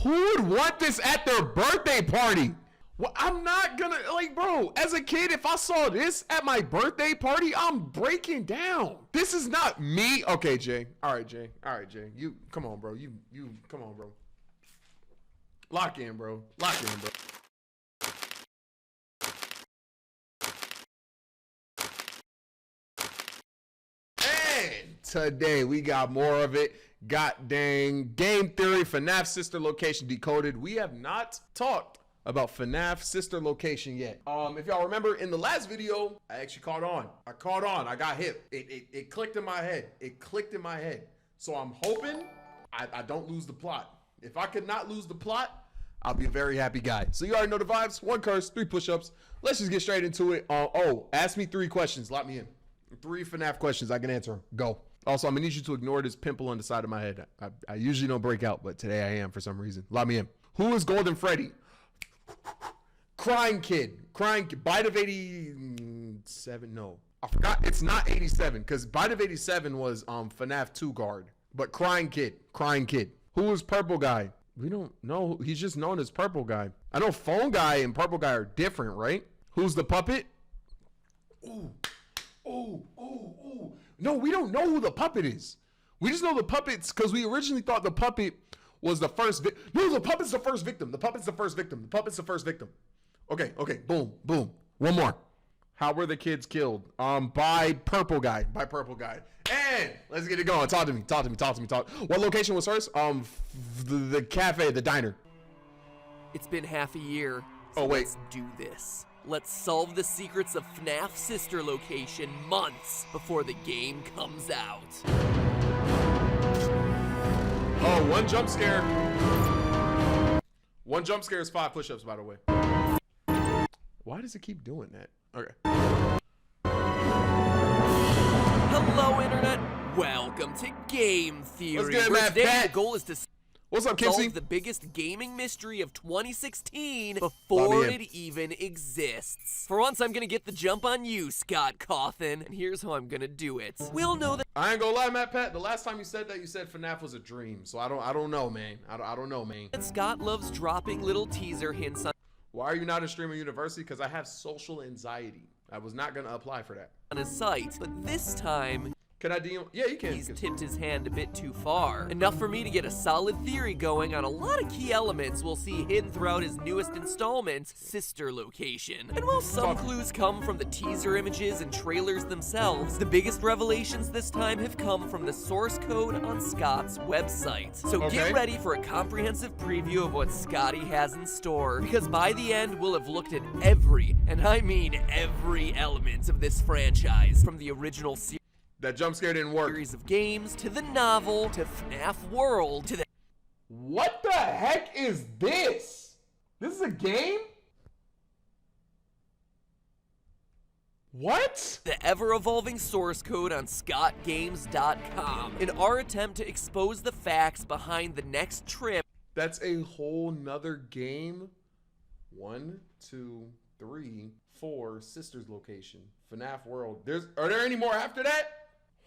Who would want this at their birthday party? Well, I'm not gonna, like, bro, as a kid, if I saw this at my birthday party, I'm breaking down. This is not me. Okay, Jay. All right, Jay. All right, Jay. You, come on, bro. You, come on, bro. Lock in, bro. Lock in, bro. And today we got more of it. God dang. Game Theory, FNAF Sister Location Decoded. We have not talked about FNAF Sister Location yet. If y'all remember in the last video, I actually caught on. I got hip. It clicked in my head. It clicked in my head. So I'm hoping I don't lose the plot. If I could not lose the plot, I'll be a very happy guy. So you already know the vibes. 1 curse, 3 push-ups. Let's just get straight into it. Ask me 3 questions. Lock me in. 3 FNAF questions. I can answer them. Go. Also, I'm gonna need you to ignore this pimple on the side of my head. I usually don't break out, but today I am for some reason. Lock me in. Who is Golden Freddy? Crying Kid. Bite of 87. No, I forgot. It's not 87 because Bite of 87 was FNAF 2 guard. But Crying Kid. Who is Purple Guy? We don't know. He's just known as Purple Guy. I know Phone Guy and Purple Guy are different, right? Who's the puppet? Ooh. No, we don't know who the puppet is. We just know the puppets because we originally thought the puppet was the first victim. No, the puppet's the first victim. The puppet's the first victim. Okay. Boom. 1 more. How were the kids killed? By Purple Guy. And let's get it going. Talk to me. What location was hers? The cafe, the diner. It's been half a year. So let's do this. Let's solve the secrets of FNAF Sister Location months before the game comes out. Oh, 1 jump scare. 1 jump scare is 5 push-ups, by the way. Why does it keep doing that? Okay. Hello, Internet. Welcome to Game Theory. What's good, man? Today, the goal is to What's up, Kimsey? solve the biggest gaming mystery of 2016 before it even exists. For once, I'm gonna get the jump on you, Scott Cawthon, and here's how I'm gonna do it. We all know that I ain't gonna lie, Matt Pat. The last time you said that, you said FNAF was a dream. So I don't know, man. I don't know, man. Scott loves dropping little teaser hints Why are you not in Streamer University? Because I have social anxiety. I was not gonna apply for that. on his site, but this time, Can I DM? Yeah, you can. he's tipped his hand a bit too far. Enough for me to get a solid theory going on a lot of key elements we'll see hidden throughout his newest installment, Sister Location. And while some clues come from the teaser images and trailers themselves, the biggest revelations this time have come from the source code on Scott's website. So get ready for a comprehensive preview of what Scotty has in store, because by the end, we'll have looked at every, and I mean every element of this franchise, from the original series. That jump scare didn't work. Series of games, to the novel, to FNAF World, to the... What the heck is this? This is a game? What? the ever-evolving source code on scottgames.com in our attempt to expose the facts behind the next trip. That's a whole nother game. 1, 2, 3, 4, Sisters Location, FNAF World. Are there any more after that?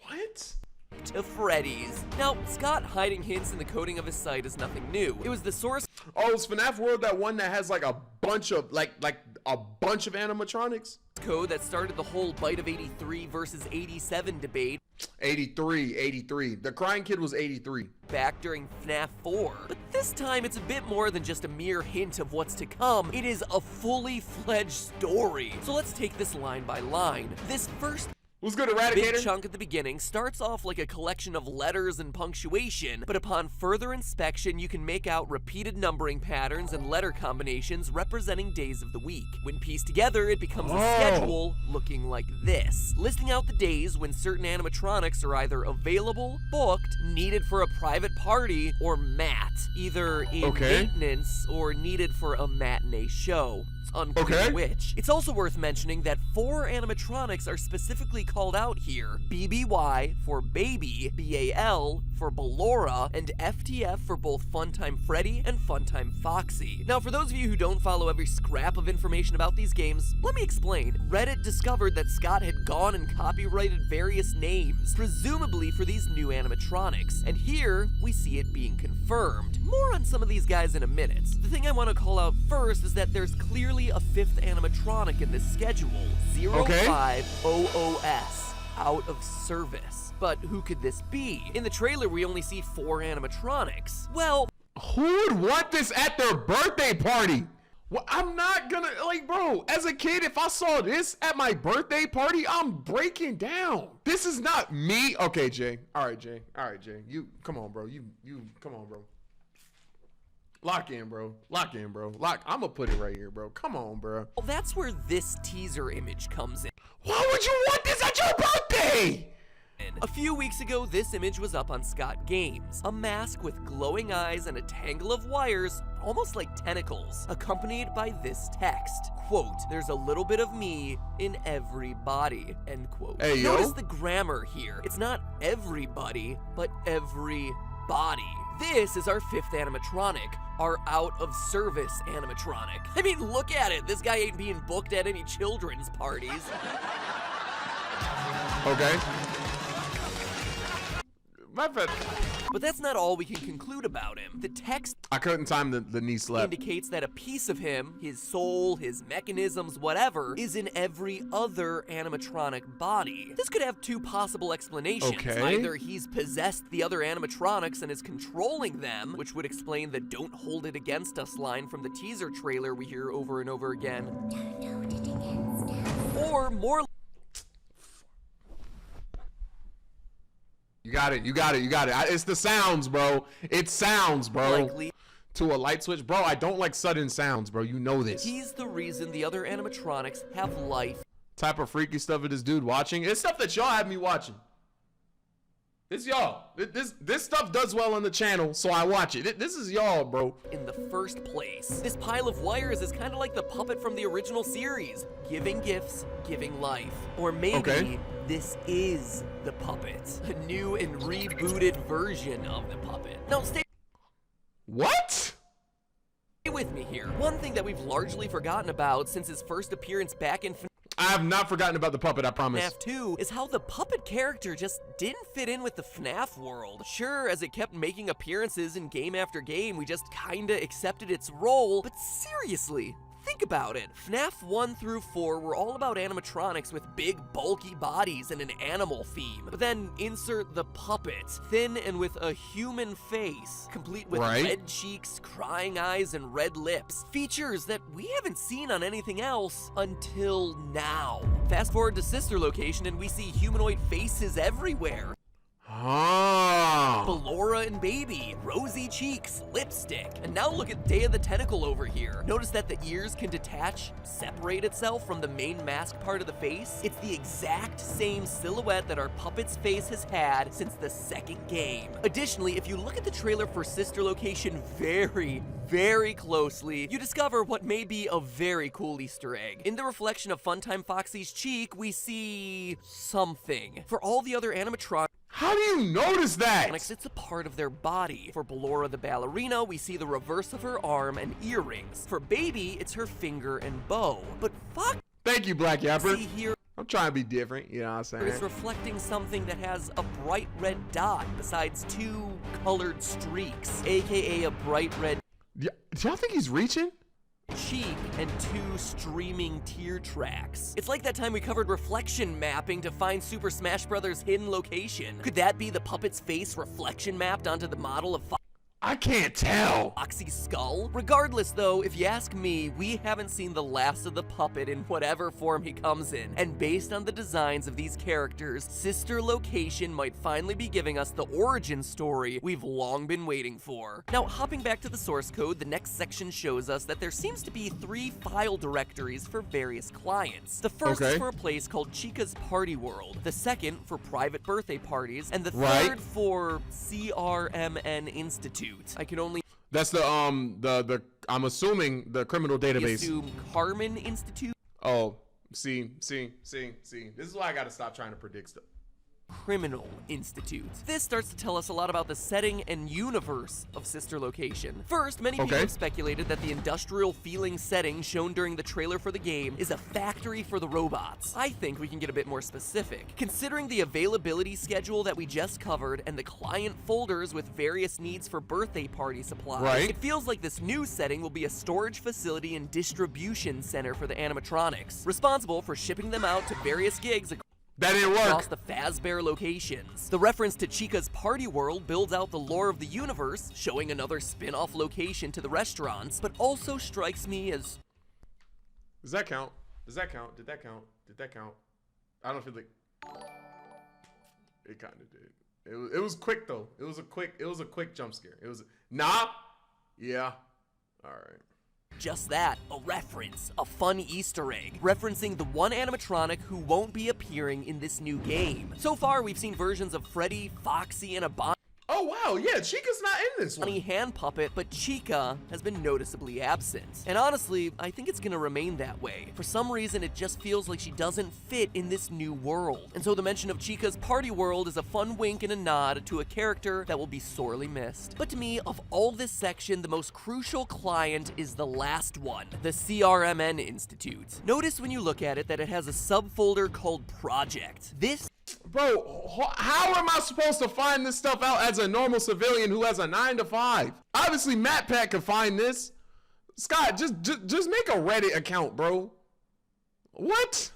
What? To Freddy's. Now, Scott hiding hints in the coding of his site is nothing new. It was the source Oh, is FNAF World that one that has like a bunch of like a bunch of animatronics? code that started the whole Bite of 83 versus 87 debate 83. The Crying Kid was 83. back during FNAF 4. But this time, it's a bit more than just a mere hint of what's to come. It is a fully fledged story. So let's take this line by line. This first Who's good, big Eradicator? chunk at the beginning starts off like a collection of letters and punctuation, but upon further inspection, you can make out repeated numbering patterns and letter combinations representing days of the week. When pieced together, it becomes a schedule looking like this, listing out the days when certain animatronics are either available, booked, needed for a private party, or mat, either in maintenance or needed for a matinee show. unclear which. It's also worth mentioning that 4 animatronics are specifically called out here. BBY for Baby, BAL for Ballora, and FTF for both Funtime Freddy and Funtime Foxy. Now, for those of you who don't follow every scrap of information about these games, let me explain. Reddit discovered that Scott had gone and copyrighted various names, presumably for these new animatronics, and here we see it being confirmed. More on some of these guys in a minute. The thing I want to call out first is that there's clearly a 5th animatronic in this schedule, 05OOS, out of service. But who could this be? In the trailer, we only see 4 animatronics. Well, who would want this at their birthday party? Well, I'm not gonna, like, bro, as a kid, if I saw this at my birthday party, I'm breaking down. This is not me. Okay, Jay. All right, Jay. You, come on, bro. You, come on, bro. Lock in, bro. I'm gonna put it right here, bro. Come on, bro. Well, that's where this teaser image comes in. Why would you want this at your birthday? A few weeks ago, this image was up on Scott Games. A mask with glowing eyes and a tangle of wires, almost like tentacles, accompanied by this text. Quote, "There's a little bit of me in every body," end quote. Hey, yo. Notice the grammar here. It's not everybody, but every body. This is our 5th animatronic, our out-of-service animatronic. I mean, look at it. This guy ain't being booked at any children's parties. Okay. But that's not all we can conclude about him. The text I couldn't time the knee slap. indicates that a piece of him, his soul, his mechanisms, whatever, is in every other animatronic body. This could have 2 possible explanations. Okay. Either he's possessed the other animatronics and is controlling them, which would explain the "don't hold it against us" line from the teaser trailer we hear over and over again. Don't hold it against us. Or more You got it. It's the sounds, bro. It sounds, bro. likely To a light switch. Bro, I don't like sudden sounds, bro. You know this. he's the reason the other animatronics have life. Type of freaky stuff of this dude watching. It's stuff that y'all have me watching. It's y'all. This stuff does well on the channel, so I watch it. This is y'all, bro. In the first place. This pile of wires is kind of like the puppet from the original series, giving gifts, giving life. Or maybe this is the puppet, a new and rebooted version of the puppet. Now stay What? with me here. One thing that we've largely forgotten about since his first appearance back in I have not forgotten about the puppet, I promise. FNAF 2 is how the puppet character just didn't fit in with the FNAF world. Sure, as it kept making appearances in game after game, we just kinda accepted its role, but seriously, think about it. FNAF 1 through 4 were all about animatronics with big, bulky bodies and an animal theme. But then insert the puppet, thin and with a human face, complete with red cheeks, crying eyes, and red lips. Features that we haven't seen on anything else until now. Fast forward to Sister Location and we see humanoid faces everywhere. Ballora and Baby, rosy cheeks, lipstick. And now look at Day of the Tentacle over here. Notice that the ears can detach, separate itself from the main mask part of the face. It's the exact same silhouette that our puppet's face has had since the 2nd game. Additionally, if you look at the trailer for Sister Location very closely, you discover what may be a very cool Easter egg. In the reflection of Funtime Foxy's cheek, we see something. For all the other animatronics, how do you notice that? it's a part of their body. For Ballora the ballerina, we see the reverse of her arm and earrings. For Baby, it's her finger and bow. But fuck, Thank you, Black Yapper. see here I'm trying to be different, you know what I'm saying? is reflecting something that has a bright red dot besides 2 colored streaks, aka a bright red Do y'all think he's reaching? cheek and 2 streaming tear tracks. It's like that time we covered reflection mapping to find Super Smash Bros. Hidden location. Could that be the puppet's face reflection mapped onto the model of I can't tell. Foxy's skull? Regardless though, if you ask me, we haven't seen the last of the puppet in whatever form he comes in. And based on the designs of these characters, Sister Location might finally be giving us the origin story we've long been waiting for. Now, hopping back to the source code, the next section shows us that there seems to be 3 file directories for various clients. The first is for a place called Chica's Party World, the second for private birthday parties, and the third for CRMN Institute. I can only That's the I'm assuming the criminal We database. assume Carmen Institute. Oh, see. This is why I gotta stop trying to predict stuff. Criminal Institute. This starts to tell us a lot about the setting and universe of Sister Location. First, many people have speculated that the industrial feeling setting shown during the trailer for the game is a factory for the robots. I think we can get a bit more specific. Considering the availability schedule that we just covered and the client folders with various needs for birthday party supplies, it feels like this new setting will be a storage facility and distribution center for the animatronics, responsible for shipping them out to various gigs that didn't work. Across the Fazbear locations. The reference to Chica's party world builds out the lore of the universe, showing another spin-off location to the restaurants, but also strikes me as... Does that count? Does that count? Did that count? Did that count? I don't feel like... It kind of did. It was quick though. It was a quick jump scare. It was... Nah? Yeah. Alright. Just that, a reference, a fun Easter egg, referencing the one animatronic who won't be appearing in this new game. So far, we've seen versions of Freddy, Foxy, and a Oh wow, yeah, Chica's not in this one. Bonnie hand puppet, but Chica has been noticeably absent. And honestly, I think it's gonna remain that way. For some reason, it just feels like she doesn't fit in this new world. And so the mention of Chica's party world is a fun wink and a nod to a character that will be sorely missed. But to me, of all this section, the most crucial client is the last one, the CRMN Institute. Notice when you look at it that it has a subfolder called Project. Bro, how am I supposed to find this stuff out as a normal civilian who has a 9-to-5? Obviously, MatPat could find this. Scott, just make a Reddit account, bro. What?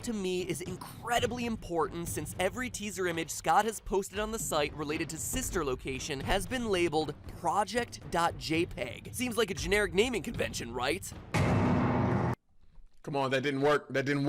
To me is incredibly important since every teaser image Scott has posted on the site related to Sister Location has been labeled project.jpg. Seems like a generic naming convention, right? Come on, that didn't work. That didn't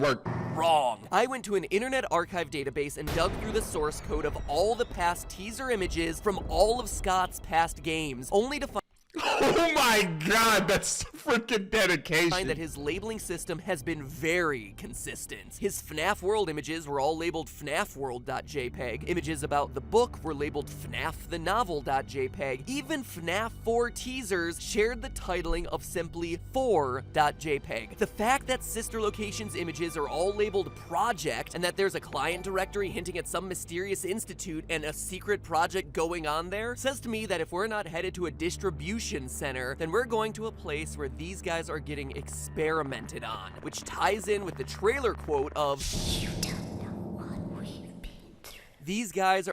work. Wrong. I went to an Internet Archive database and dug through the source code of all the past teaser images from all of Scott's past games, only to find Oh my god, that's freaking dedication. that his labeling system has been very consistent. His FNAF World images were all labeled FNAFworld.jpg. Images about the book were labeled FNAF the Novel.jpg. Even FNAF 4 teasers shared the titling of simply 4.jpg. The fact that Sister Location's images are all labeled Project and that there's a client directory hinting at some mysterious institute and a secret project going on there says to me that if we're not headed to a distribution center, then we're going to a place where these guys are getting experimented on, which ties in with the trailer quote of, "You don't know what we've been through." These guys are...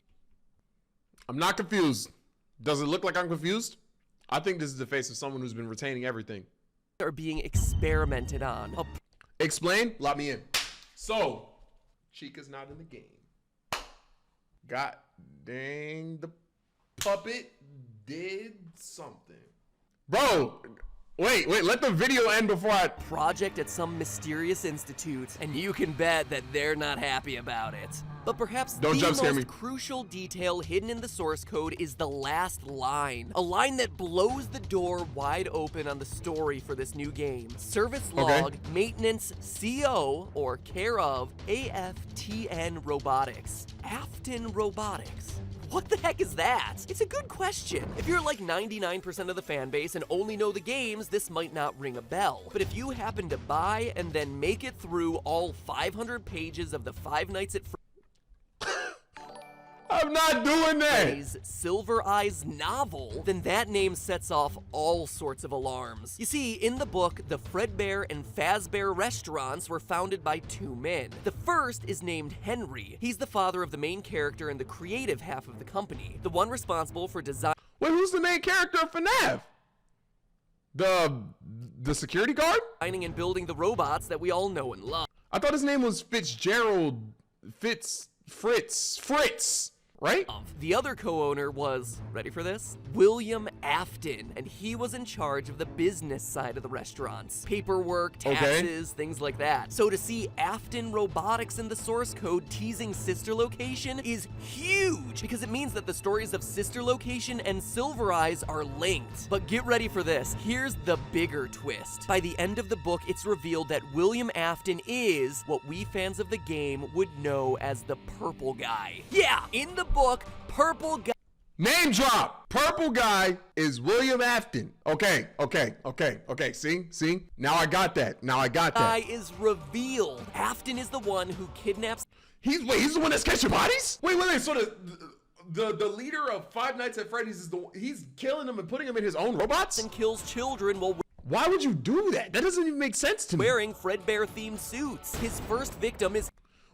I'm not confused. Does it look like I'm confused? I think this is the face of someone who's been retaining everything. Are being experimented on. Explain? Lock me in. So, Chica's not in the game. God dang, the puppet did something. Bro, wait, let the video end before I... Project at some mysterious institute, and you can bet that they're not happy about it. But perhaps the most crucial detail hidden in the source code is the last line. A line that blows the door wide open on the story for this new game. Service log, maintenance, CO, or care of, AFTN Robotics. Afton Robotics. What the heck is that? It's a good question. If you're like 99% of the fan base and only know the games, this might not ring a bell. But if you happen to buy and then make it through all 500 pages of the Five Nights at I'm not doing that! Silver Eyes novel, then that name sets off all sorts of alarms. You see, in the book, the Fredbear and Fazbear restaurants were founded by two men. The first is named Henry. He's the father of the main character and the creative half of the company, the one responsible for design. Wait, who's the main character of FNAF? The security guard? Designing and building the robots that we all know and love. I thought his name was Fitzgerald Fritz, right? The other co-owner was, ready for this? William Afton, and he was in charge of the business side of the restaurants. Paperwork, taxes, things like that. So to see Afton Robotics in the source code teasing Sister Location is huge, because it means that the stories of Sister Location and Silver Eyes are linked. But get ready for this. Here's the bigger twist. By the end of the book, it's revealed that William Afton is what we fans of the game would know as the Purple Guy. Yeah, in the book, Purple Guy. Name drop. Purple guy is William Afton. Okay. See? Now I got that. Guy is revealed. Afton is the one who kidnaps. He's the one that's catching bodies? Wait. So the leader of Five Nights at Freddy's is he's killing them and putting them in his own robots? And kills children while. Why would you do that? That doesn't even make sense to me. Wearing Fredbear themed suits. His first victim is.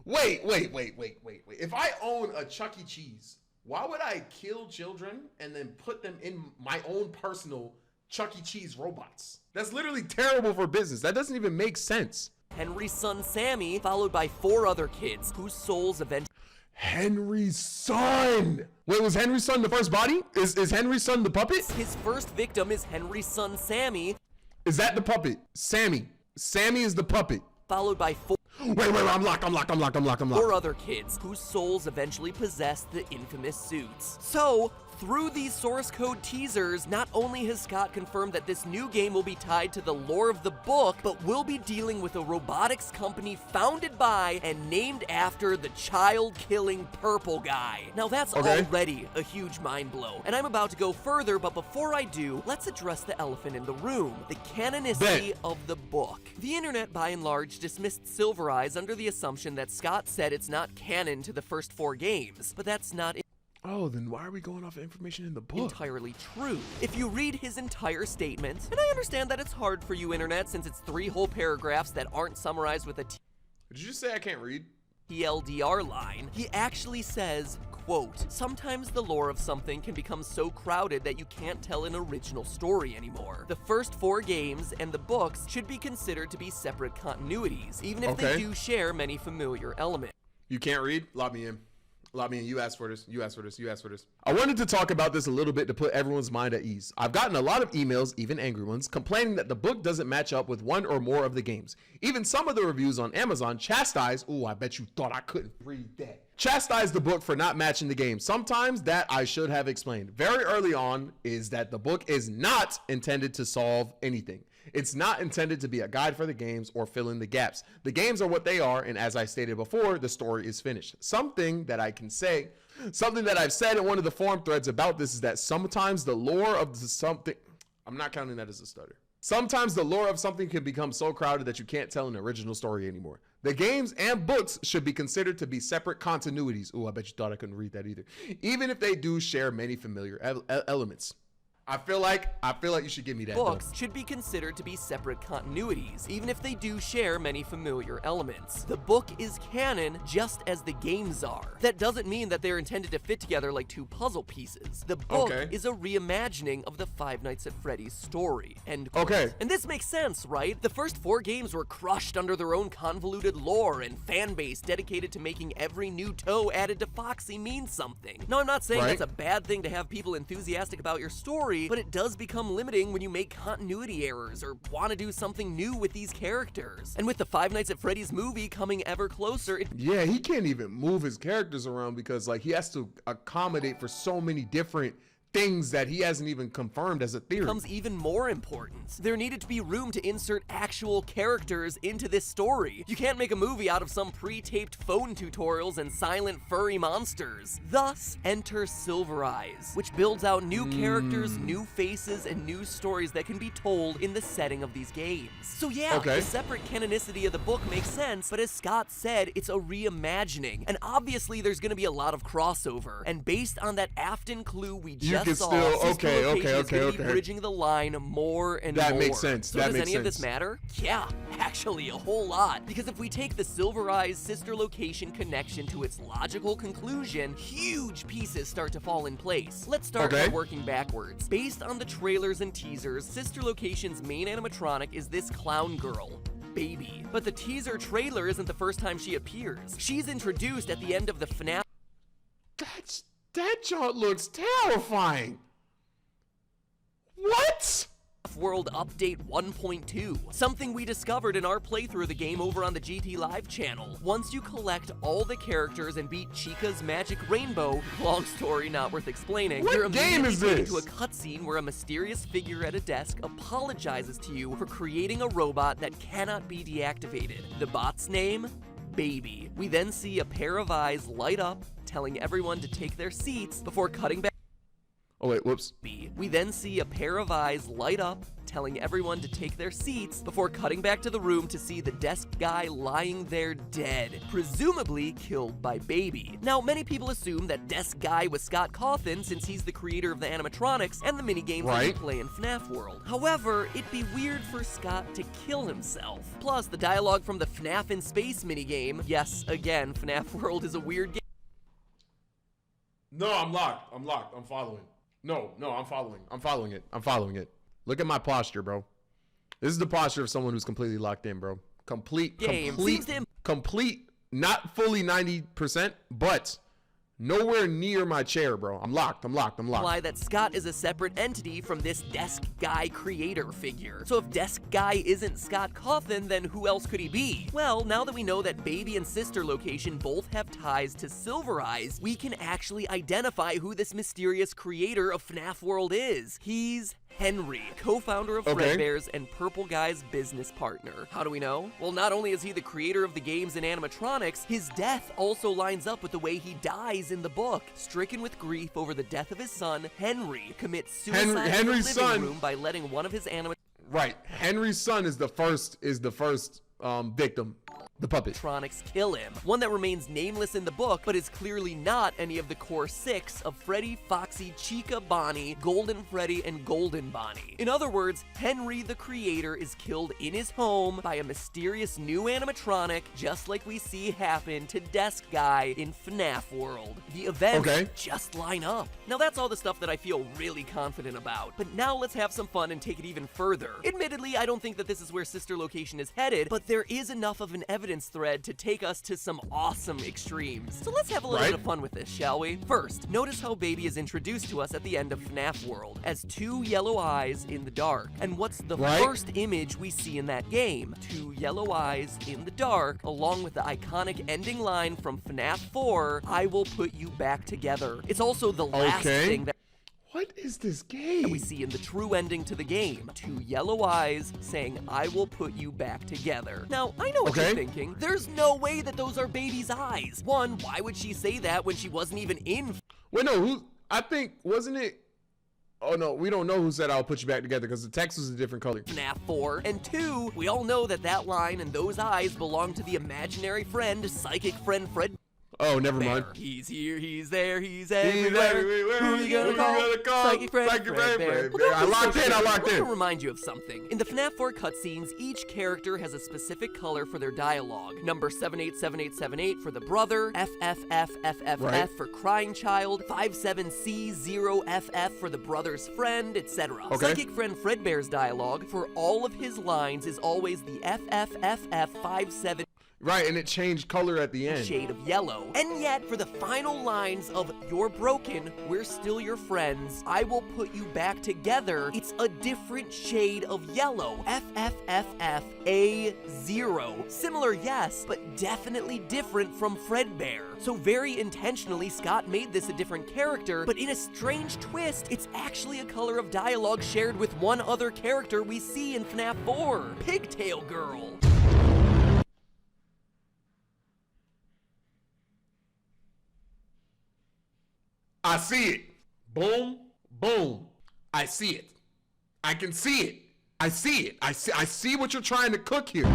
Wait. If I own a Chuck E. Cheese, why would I kill children and then put them in my own personal Chuck E. Cheese robots? That's literally terrible for business. That doesn't even make sense. Henry's son Sammy, followed by 4 other kids whose souls eventually. Henry's son! Wait, was Henry's son the first body? Is Henry's son the puppet? His first victim is Henry's son Sammy. Is that the puppet? Sammy is the puppet. Followed by 4. Wait, I'm locked. 4 other kids whose souls eventually possess the infamous suits. So, through these source code teasers, not only has Scott confirmed that this new game will be tied to the lore of the book, but will be dealing with a robotics company founded by and named after the child-killing purple guy. Now that's already a huge mind blow, and I'm about to go further, but before I do, let's address the elephant in the room, the canonicity of the book. The internet, by and large, dismissed Silver Eyes under the assumption that Scott said it's not canon to the first 4 games, but that's not Oh, then why are we going off of information in the book? Entirely true. If you read his entire statement, and I understand that it's hard for you, internet, since it's 3 whole paragraphs that aren't summarized with a Did you just say I can't read? TLDR line, he actually says, quote, sometimes the lore of something can become so crowded that you can't tell an original story anymore. The first 4 games and the books should be considered to be separate continuities, even if they do share many familiar elements. You can't read? Lock me in. You asked for this. I wanted to talk about this a little bit to put everyone's mind at ease. I've gotten a lot of emails, even angry ones, complaining that the book doesn't match up with one or more of the games. Even some of the reviews on Amazon chastise, I bet you thought I couldn't read that. Chastise the book for not matching the game. Sometimes that I should have explained very early on is that the book is not intended to solve anything. It's not intended to be a guide for the games or fill in the gaps. The games are what they are, and as I stated before, the story is finished. Something that I've said in one of the forum threads about this is that sometimes the lore of something, I'm not counting that as a stutter. Sometimes the lore of something can become so crowded that you can't tell an original story anymore. The games and books should be considered to be separate continuities. I bet you thought I couldn't read that either. Even if they do share many familiar elements. I feel like you should give me that. Books should be considered to be separate continuities, even if they do share many familiar elements. The book is canon just as the games are. That doesn't mean that they're intended to fit together like 2 puzzle pieces. The book is a reimagining of the Five Nights at Freddy's story. End quote. And this makes sense, right? The first 4 games were crushed under their own convoluted lore and fan base dedicated to making every new toe added to Foxy mean something. Now, I'm not saying that's a bad thing to have people enthusiastic about your story, but it does become limiting when you make continuity errors or want to do something new with these characters. And with the Five Nights at Freddy's movie coming ever closer, he can't even move his characters around because he has to accommodate for so many different things that he hasn't even confirmed as a theory. Becomes even more important. There needed to be room to insert actual characters into this story. You can't make a movie out of some pre-taped phone tutorials and silent furry monsters. Thus, enter Silver Eyes, which builds out new characters, new faces, and new stories that can be told in the setting of these games. So the separate canonicity of the book makes sense, but as Scott said, it's a reimagining. And obviously there's gonna be a lot of crossover. And based on that Afton clue we just bridging the line more and more. That makes sense. So does any of this matter? Yeah, actually a whole lot. Because if we take the Silver Eyes sister location connection to its logical conclusion, huge pieces start to fall in place. Let's start by working backwards. Based on the trailers and teasers, sister location's main animatronic is this clown girl, Baby. But the teaser trailer isn't the first time she appears. She's introduced at the end of the FNAF. That jaunt looks terrifying. What? World Update 1.2, something we discovered in our playthrough of the game over on the GT Live channel. Once you collect all the characters and beat Chica's magic rainbow, long story not worth explaining, you're immediately taken into a cutscene where a mysterious figure at a desk apologizes to you for creating a robot that cannot be deactivated. The bot's name? Baby. We then see a pair of eyes light up, telling everyone to take their seats before cutting back. Oh, wait, whoops. We then see a pair of eyes light up, telling everyone to take their seats before cutting back to the room to see the desk guy lying there dead, presumably killed by Baby. Now, many people assume that desk guy was Scott Cawthon since he's the creator of the animatronics and the minigames that we play in FNAF World. However, it'd be weird for Scott to kill himself. Plus, the dialogue from the FNAF in Space minigame, yes, again, FNAF World is a weird game. No, I'm locked. I'm following. No, I'm following it. Look at my posture, bro. This is the posture of someone who's completely locked in, bro. Complete, not fully 90%, but nowhere near my chair, bro. I'm locked. Imply that Scott is a separate entity from this desk guy creator figure. So if desk guy isn't Scott Cawthon, then who else could he be? Well, now that we know that Baby and Sister Location both have ties to Silver Eyes, we can actually identify who this mysterious creator of FNAF World is. He's Henry, co-founder of Fredbear's and Purple Guy's business partner. How do we know? Well, not only is he the creator of the games and animatronics, his death also lines up with the way he dies in the book. Stricken with grief over the death of his son, Henry commits suicide in the living room by letting one of his Right, Henry's son is the first victim. The puppet. Animatronics kill him. One that remains nameless in the book, but is clearly not any of the core 6 of Freddy, Foxy, Chica, Bonnie, Golden Freddy, and Golden Bonnie. In other words, Henry the creator is killed in his home by a mysterious new animatronic, just like we see happen to Desk Guy in FNAF World. The events just line up. Now that's all the stuff that I feel really confident about. But now let's have some fun and take it even further. Admittedly, I don't think that this is where Sister Location is headed, but there is enough of an evidence thread to take us to some awesome extremes. So let's have a little bit of fun with this, shall we? First, notice how Baby is introduced to us at the end of FNAF World as 2 yellow eyes in the dark. And what's the first image we see in that game? 2 yellow eyes in the dark, along with the iconic ending line from FNAF 4, I will put you back together. It's also the last thing that What is this game? that we see in the true ending to the game. 2 yellow eyes saying, I will put you back together. Now, I know what you're thinking. There's no way that those are Baby's eyes. One, why would she say that when she wasn't even in? Wait, no, I think, wasn't it? Oh no, we don't know who said I'll put you back together because the text was a different color. FNAF 4. And 2, we all know that that line and those eyes belong to the imaginary friend, psychic friend Fred. Oh, never mind. He's here, he's there, he's everywhere. Who are you gonna call? Psychic friend, Fredbear. I locked in. I want to remind you of something. In the FNAF 4 cutscenes, each character has a specific color for their dialogue. Number 787878 for the brother, FFFFFF for crying child, 57C0FF for the brother's friend, etc. Psychic friend Fredbear's dialogue for all of his lines is always the FFFF57. Right, and it changed color at the end. Shade of yellow. And yet, for the final lines of You're broken, we're still your friends, I will put you back together, it's a different shade of yellow. FFFFA0. Similar, yes, but definitely different from Fredbear. So very intentionally, Scott made this a different character, but in a strange twist, it's actually a color of dialogue shared with one other character we see in FNAF 4, Pigtail Girl. I see it. Boom, boom. I see it. I can see it. I see it. I see what you're trying to cook here.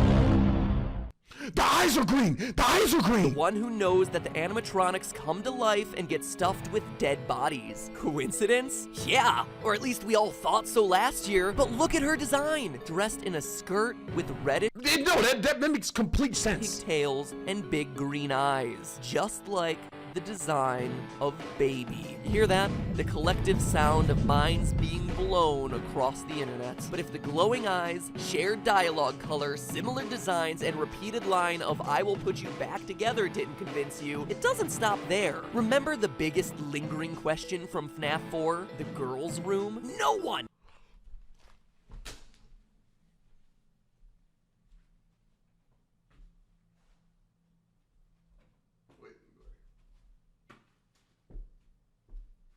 The eyes are green. The eyes are green. The one who knows that the animatronics come to life and get stuffed with dead bodies. Coincidence? Yeah, or at least we all thought so last year. But look at her design. Dressed in a skirt with red. No, that makes complete sense. Pigtails and big green eyes. Just like the design of Baby. You hear that? The collective sound of minds being blown across the internet. But if the glowing eyes, shared dialogue color, similar designs, and repeated line of I will put you back together didn't convince you, it doesn't stop there. Remember the biggest lingering question from FNAF 4? The girls' room? No one!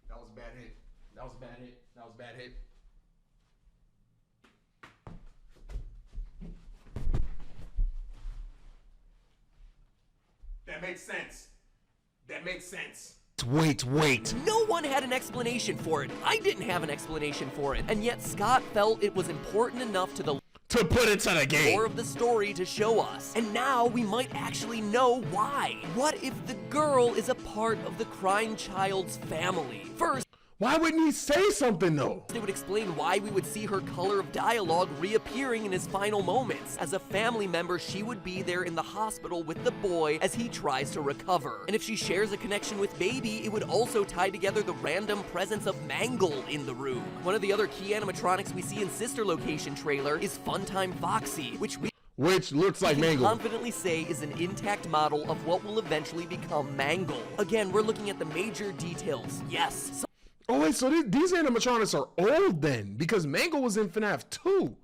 That was a bad hit. That was a bad hit. That was a bad hit. That makes sense. That makes sense. Wait. No one had an explanation for it. I didn't have an explanation for it. And yet Scott felt it was important enough to put it to the game. More of the story to show us. And now we might actually know why. What if the girl is a part of the crying child's family? First, why wouldn't he say something though? it would explain why we would see her color of dialogue reappearing in his final moments. As a family member, she would be there in the hospital with the boy as he tries to recover. And if she shares a connection with Baby, it would also tie together the random presence of Mangle in the room. One of the other key animatronics we see in Sister Location trailer is Funtime Foxy, which looks like Mangle. Confidently say is an intact model of what will eventually become Mangle. Again, we're looking at the major details. Yes. Oh wait, so these animatronics are old then, because Mangle was in FNAF 2.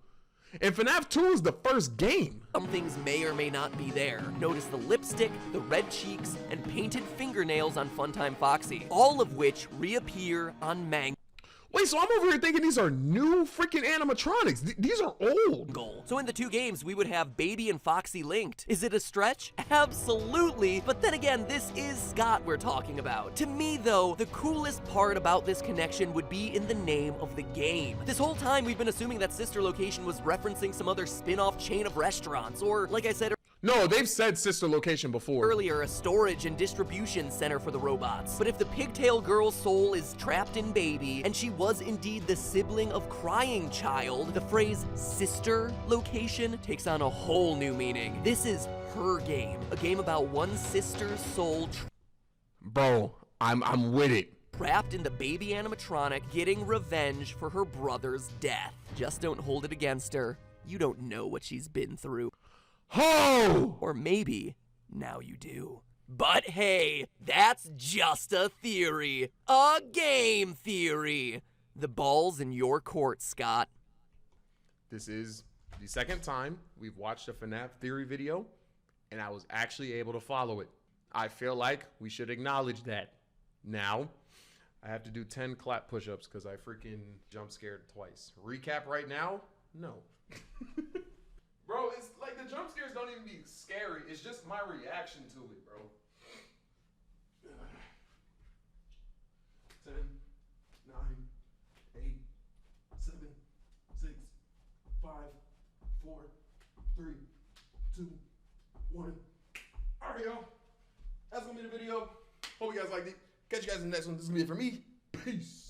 And FNAF 2 is the first game. Some things may or may not be there. Notice the lipstick, the red cheeks, and painted fingernails on Funtime Foxy, all of which reappear on Mangle. Wait, so I'm over here thinking these are new freaking animatronics. These are old. So in the two games, we would have Baby and Foxy linked. Is it a stretch? Absolutely. But then again, this is Scott we're talking about. To me, though, the coolest part about this connection would be in the name of the game. This whole time, we've been assuming that Sister Location was referencing some other spin-off chain of restaurants, or, like I said no, they've said Sister Location before. Earlier, a storage and distribution center for the robots. But if the pigtail girl's soul is trapped in Baby, and she was indeed the sibling of Crying Child, the phrase Sister Location takes on a whole new meaning. This is her game, a game about one sister's soul Bro, I'm with it. Trapped in the baby animatronic, getting revenge for her brother's death. Just don't hold it against her. You don't know what she's been through. Oh! Or maybe now you do. But hey, that's just a theory. A game theory. The ball's in your court, Scott. This is the second time we've watched a FNAF theory video, and I was actually able to follow it. I feel like we should acknowledge that. Now, I have to do 10 clap push-ups because I freaking jump scared twice. Recap right now? No. Bro, it's like the jump scares don't even be scary. It's just my reaction to it, bro. 10, 9, 8, 7, 6, 5, 4, 3, 2, 1. All right, y'all. That's gonna be the video. Hope you guys liked it. Catch you guys in the next one. This is gonna be it for me. Peace.